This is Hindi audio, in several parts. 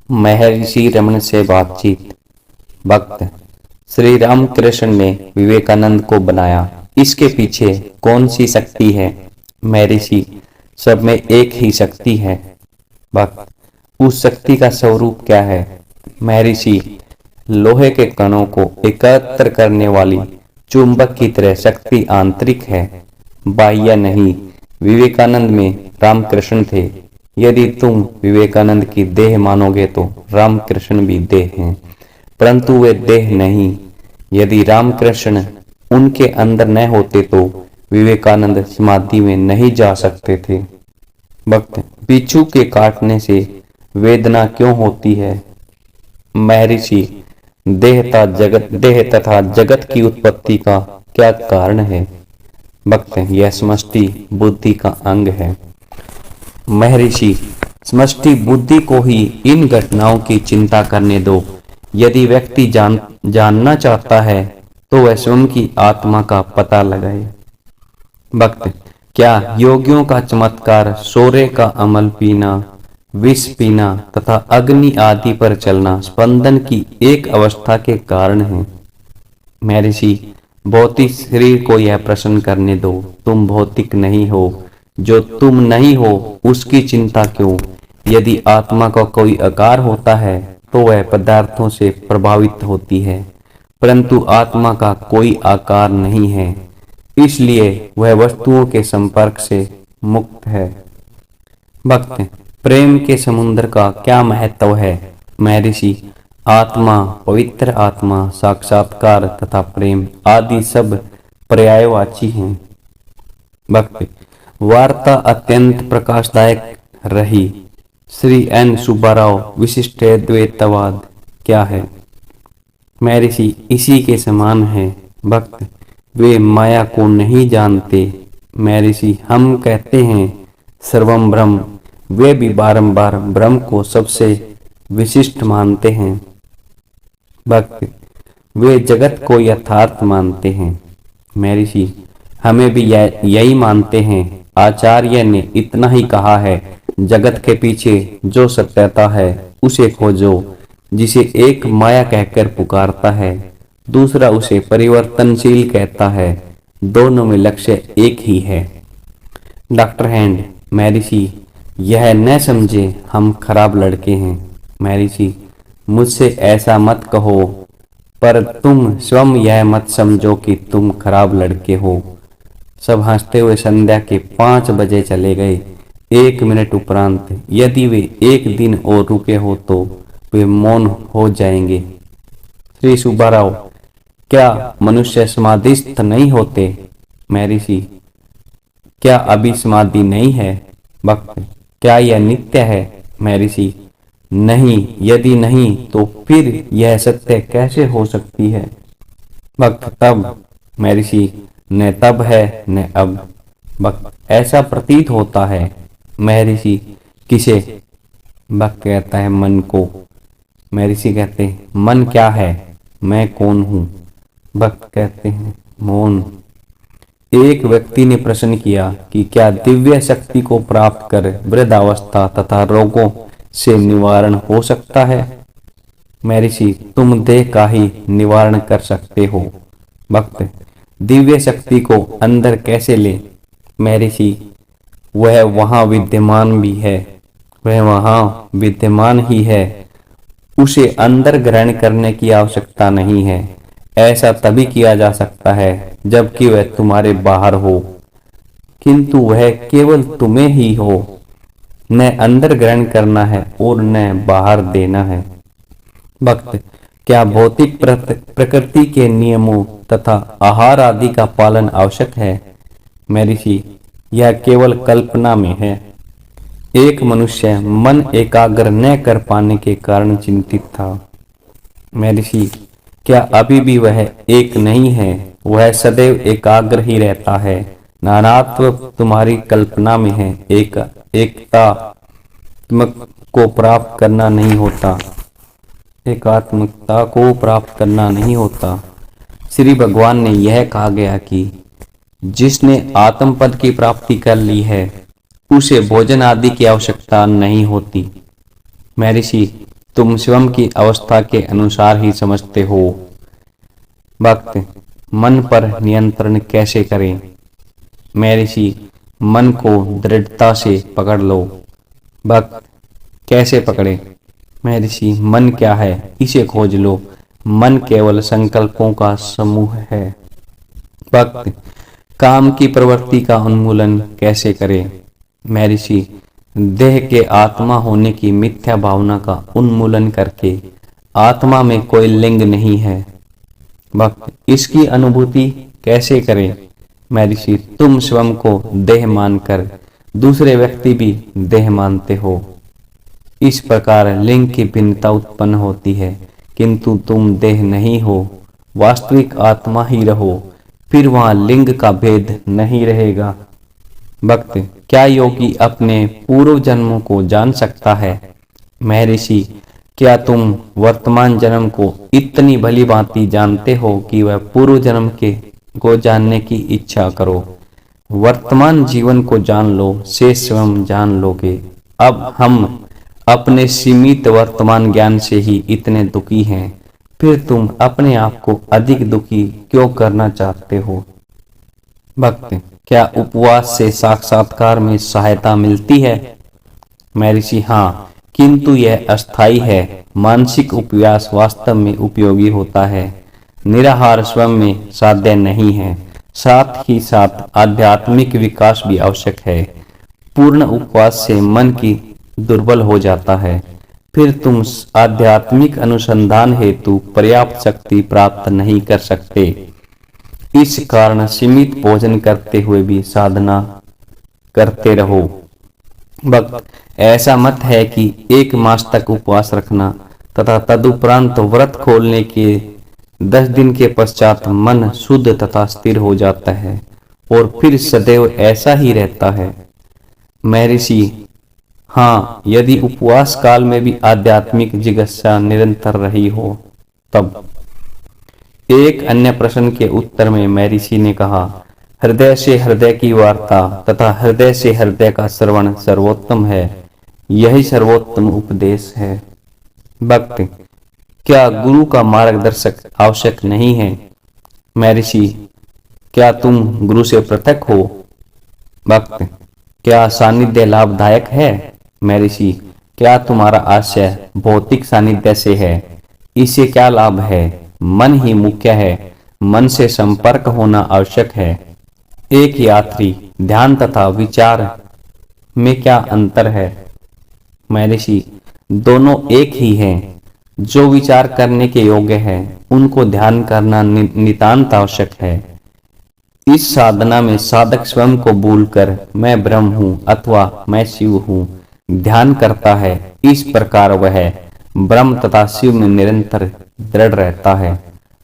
महर्षि रमन से बातचीत। वक्त। श्री रामकृष्ण ने विवेकानंद को बनाया, इसके पीछे कौन सी शक्ति है? महर्षि, सब में एक ही शक्ति है। वक्त। उस शक्ति का स्वरूप क्या है? महर्षि, लोहे के कणों को एकत्र करने वाली चुंबक की तरह शक्ति आंतरिक है, बाह्य नहीं। विवेकानंद में रामकृष्ण थे। यदि तुम विवेकानंद की देह मानोगे तो रामकृष्ण भी देह हैं, परंतु वे देह नहीं। यदि रामकृष्ण उनके अंदर न होते तो विवेकानंद समाधि में नहीं जा सकते थे। वक्त। बिच्छू के काटने से वेदना क्यों होती है? महर्षि, देह तथा जगत की उत्पत्ति का क्या कारण है? वक्त। यह समष्टि बुद्धि का अंग है। महर्षि, समष्टि बुद्धि को ही इन घटनाओं की चिंता करने दो। यदि व्यक्ति जानना चाहता है तो वह स्वयं की आत्मा का पता लगाए। वक्त। क्या योगियों का चमत्कार सोरे का अमल पीना, विष पीना तथा अग्नि आदि पर चलना स्पंदन की एक अवस्था के कारण है? महर्षि, भौतिक शरीर को यह प्रश्न करने दो। तुम भौतिक नहीं हो। जो तुम नहीं हो उसकी चिंता क्यों? यदि आत्मा का कोई आकार होता है तो वह पदार्थों से प्रभावित होती है, परंतु आत्मा का कोई आकार नहीं है, इसलिए वह वस्तुओं के संपर्क से मुक्त है। वक्त। प्रेम के समुद्र का क्या महत्व है? महर्षि, आत्मा, पवित्र आत्मा, साक्षात्कार तथा प्रेम आदि सब पर्यायवाची हैं। वक्त। वार्ता अत्यंत प्रकाशदायक रही। श्री एन सुब्बाराव, विशिष्टाद्वैतवाद क्या है? महर्षि, इसी के समान है। वक्त। वे माया को नहीं जानते। महर्षि, हम कहते हैं सर्वम ब्रह्म, वे भी बारंबार ब्रह्म को सबसे विशिष्ट मानते हैं। वक्त। वे जगत को यथार्थ मानते हैं। महर्षि, हमें भी यही मानते हैं। आचार्य ने इतना ही कहा है, जगत के पीछे जो सत्यता है उसे खोजो। जिसे एक माया कहकर पुकारता है, दूसरा उसे परिवर्तनशील कहता है, दोनों में लक्ष्य एक ही है। डॉक्टर हैंड, महर्षि, यह न समझे हम खराब लड़के हैं। महर्षि, मुझसे ऐसा मत कहो, पर तुम स्वयं यह मत समझो कि तुम खराब लड़के हो। सब हंसते हुए संध्या के 5 बजे चले गए। 1 मिनट उपरांत यदि वे एक दिन और रुके हो तो वे मौन हो जाएंगे। श्री सुब्बाराव, क्या मनुष्य समाधिस्थ नहीं होते? महर्षि, क्या अभी समाधि नहीं है? वक्त। क्या यह नित्य है? महर्षि, नहीं। यदि नहीं तो फिर यह सत्य कैसे हो सकती है? वक्त। तब? महर्षि, न तब है न अब। वक्त। ऐसा प्रतीत होता है। महर्षि, किसे? वक्त कहता है मन को। महर्षि कहते हैं मन क्या है? मैं कौन हूँ? वक्त कहते हैं मौन। एक व्यक्ति ने प्रश्न किया कि क्या दिव्य शक्ति को प्राप्त कर वृद्धावस्था तथा रोगों से निवारण हो सकता है? महर्षि, तुम देह का ही निवारण कर सकते हो। वक्त। दिव्य शक्ति को अंदर कैसे ले? महर्षि, वह वहाँ विद्यमान भी है। वह वहाँ विद्यमान ही है, उसे अंदर ग्रहण करने की आवश्यकता नहीं है। ऐसा तभी किया जा सकता है जबकि वह तुम्हारे बाहर हो, किंतु वह केवल तुम्हें ही हो। न अंदर ग्रहण करना है और न बाहर देना है। वक्त। क्या भौतिक प्रकृति के नियमों तथा आहार आदि का पालन आवश्यक है? महर्षि, यह केवल कल्पना में है। एक मनुष्य मन एकाग्र न कर पाने के कारण चिंतित था। महर्षि, क्या अभी भी वह एक नहीं है? वह सदैव एकाग्र ही रहता है। नानात्व तुम्हारी कल्पना में है। एकता को प्राप्त करना नहीं होता। एकात्मकता को प्राप्त करना नहीं होता। श्री भगवान ने यह कहा गया कि जिसने आत्म पद की प्राप्ति कर ली है उसे भोजन आदि की आवश्यकता नहीं होती। महर्षि, तुम स्वयं की अवस्था के अनुसार ही समझते हो। भक्त, मन पर नियंत्रण कैसे करें? महर्षि, मन को दृढ़ता से पकड़ लो। भक्त, कैसे पकड़े? महर्षि, मन क्या है इसे खोज लो। मन केवल संकल्पों का समूह है। भक्त, काम की प्रवृत्ति का उन्मूलन कैसे करें? महर्षि, देह के आत्मा होने की मिथ्या भावना का उन्मूलन करके। आत्मा में कोई लिंग नहीं है। भक्त, इसकी अनुभूति कैसे करें? महर्षि, तुम स्वयं को देह मानकर दूसरे व्यक्ति भी देह मानते हो। इस प्रकार लिंग की भिन्नता उत्पन्न होती है, किंतु तुम देह नहीं हो, वास्तविक आत्मा ही रहो, फिर वहां लिंग का भेद नहीं रहेगा। भक्त, क्या योगी अपने पूर्व जन्मों को जान सकता है? महर्षि, क्या तुम वर्तमान जन्म को इतनी भली भांति जानते हो कि वह पूर्व जन्म के को जानने की इच्छा करो? वर्तमान जीवन को जान लो, शेष स्वयं जान लोगे। अब हम अपने सीमित वर्तमान ज्ञान से ही इतने दुखी हैं, फिर तुम अपने आप को अधिक दुखी क्यों करना चाहते हो? भक्त, क्या उपवास से साक्षात्कार में सहायता मिलती है? महर्षि, हाँ, किंतु यह अस्थायी है। मानसिक उपवास वास्तव में उपयोगी होता है। निराहार स्वयं में साध्य नहीं है, साथ ही साथ आध्यात्मिक विकास भी आवश्यक है। पूर्ण उपवास से मन की दुर्बल हो जाता है, फिर तुम आध्यात्मिक अनुसंधान हेतु पर्याप्त शक्ति प्राप्त नहीं कर सकते। इस कारण सीमित भोजन करते हुए भी साधना करते रहो। भक्त, ऐसा मत है कि 1 मास तक उपवास रखना तथा तदुपरांत व्रत खोलने के 10 दिन के पश्चात मन शुद्ध तथा स्थिर हो जाता है और फिर सदैव ऐसा ही रहता है। महर्षि, हाँ, यदि उपवास काल में भी आध्यात्मिक जिज्ञासा निरंतर रही हो तब। एक अन्य प्रश्न के उत्तर में महर्षि ने कहा, हृदय से हृदय की वार्ता तथा हृदय से हृदय का श्रवण सर्वोत्तम है। यही सर्वोत्तम उपदेश है। भक्त, क्या गुरु का मार्गदर्शक आवश्यक नहीं है? महर्षि, क्या तुम गुरु से पृथक हो? भक्त, क्या सानिध्य लाभदायक है? महर्षि, क्या तुम्हारा आशय भौतिक सानिध्य से है? इससे क्या लाभ है? मन ही मुख्य है, मन से संपर्क होना आवश्यक है। एक यात्री, ध्यान तथा विचार में क्या अंतर है? महर्षि, दोनों एक ही हैं। जो विचार करने के योग्य है उनको ध्यान करना नितांत आवश्यक है। इस साधना में साधक स्वयं को भूलकर मैं ब्रह्म हूँ अथवा मैं शिव हूँ ध्यान करता है। इस प्रकार वह ब्रह्म तथा शिव में निरंतर दृढ़ रहता है।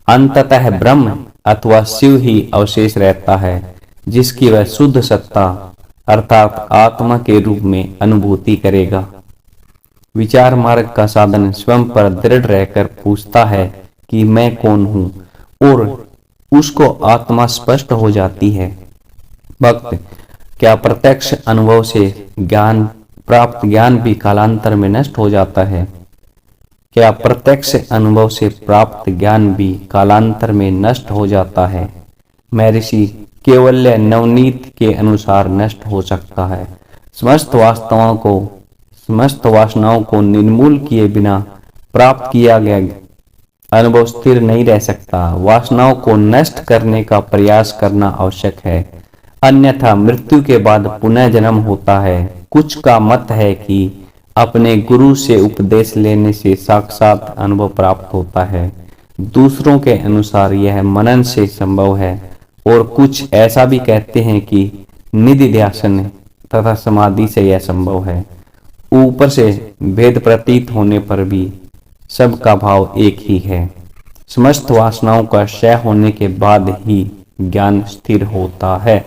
अंततः ब्रह्म अथवा शिव ही अवशेष रहता है, जिसकी वह शुद्ध सत्ता अर्थात आत्मा के रूप में अनुभूति करेगा। विचार मार्ग का साधन स्वयं पर दृढ़ रहकर पूछता है कि मैं कौन हूँ, और उसको आत्मा स्पष्ट हो जाती है। भक्त, क्या प्रत्यक्ष अनुभव से प्राप्त ज्ञान भी कालांतर में नष्ट हो जाता है? क्या प्रत्यक्ष अनुभव से प्राप्त ज्ञान भी कालांतर में नष्ट हो जाता है? महर्षि, केवल नवनीत के अनुसार नष्ट हो सकता है। समस्त वासनाओं को निर्मूल किए बिना प्राप्त किया गया अनुभव स्थिर नहीं रह सकता। वासनाओं को नष्ट करने का प्रयास करना आवश्यक है, अन्यथा मृत्यु के बाद पुनः जन्म होता है। कुछ का मत है कि अपने गुरु से उपदेश लेने से साक्षात अनुभव प्राप्त होता है। दूसरों के अनुसार यह मनन से संभव है, और कुछ ऐसा भी कहते हैं कि निधिध्यासन तथा समाधि से यह संभव है। ऊपर से भेद प्रतीत होने पर भी सबका भाव एक ही है। समस्त वासनाओं का क्षय होने के बाद ही ज्ञान स्थिर होता है।